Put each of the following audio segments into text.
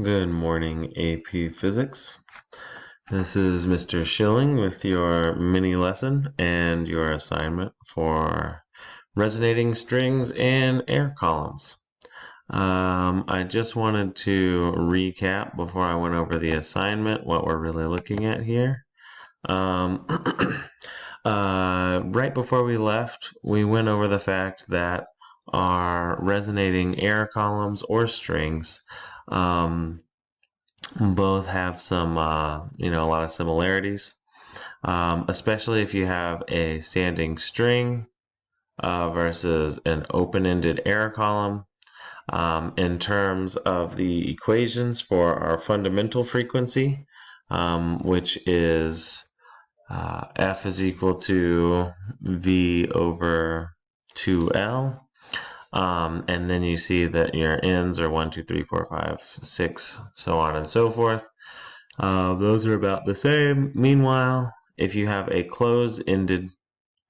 Good morning, AP Physics. This is Mr. Schilling with your mini lesson and your assignment for resonating strings and air columns. I just wanted to recap before I went over the assignment what we're really looking at here. Right before we left, we went over the fact that our resonating air columns or strings both have some, a lot of similarities, especially if you have a standing string versus an open-ended air column. In terms of the equations for our fundamental frequency, which is F is equal to V over 2L. And then you see that your ends are 1, 2, 3, 4, 5, 6, so on and so forth. Those are about the same. Meanwhile, if you have a closed-ended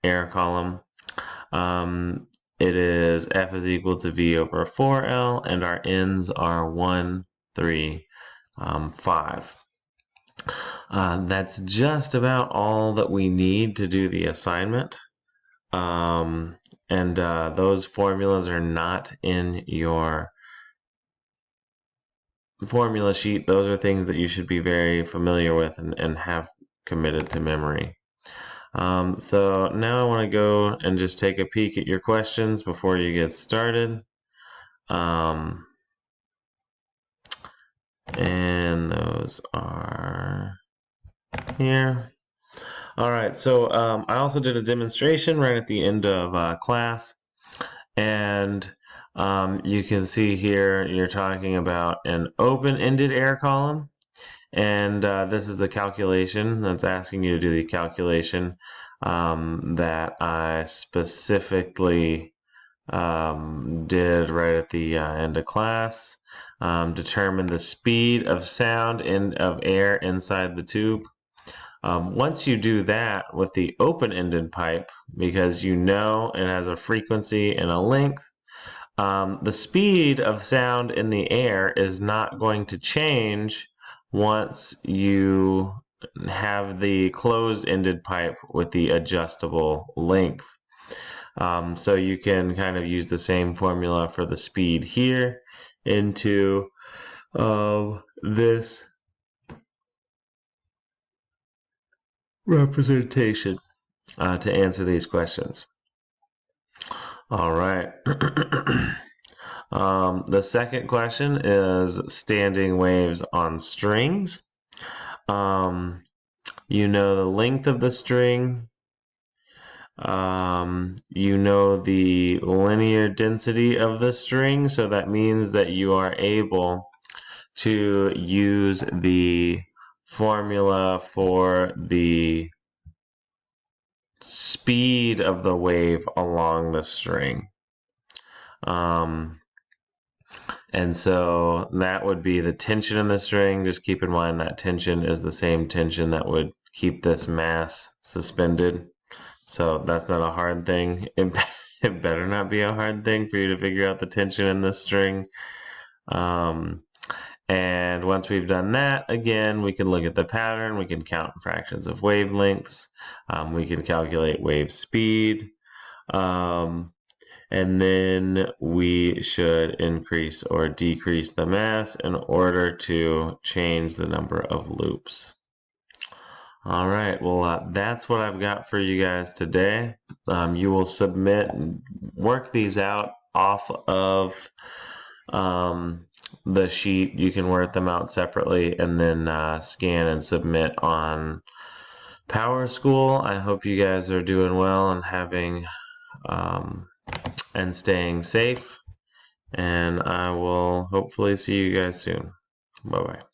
air column, it is F is equal to V over 4L, and our ends are 1, 3, 5. That's just about all that we need to do the assignment. And those formulas are not in your formula sheet. Those are things that you should be very familiar with and have committed to memory. So now I want to go and just take a peek at your questions before you get started. And those are here. All right, so I also did a demonstration right at the end of class, and you can see here you're talking about an open-ended air column, and this is the calculation that's asking you to do the calculation that I specifically did right at the end of class. Determine the speed of sound of air inside the tube. Once you do that with the open-ended pipe, because you know it has a frequency and a length, the speed of sound in the air is not going to change once you have the closed-ended pipe with the adjustable length. So you can kind of use the same formula for the speed here into this representation to answer these questions. All right. The second question is standing waves on strings. You know the length of the string. You know the linear density of the string, so that means that you are able to use the formula for the speed of the wave along the string. And so that would be the tension in the string. Just keep in mind that tension is the same tension that would keep this mass suspended. So that's not a hard thing. It better not be a hard thing for you to figure out the tension in this string. And once we've done that, again, we can look at the pattern. We can count fractions of wavelengths. We can calculate wave speed. And then we should increase or decrease the mass in order to change the number of loops. All right, well, that's what I've got for you guys today. You will submit and work these out off of the sheet. You can work them out separately and then scan and submit on PowerSchool. I hope you guys are doing well and having and staying safe, and I will hopefully see you guys soon. Bye-bye.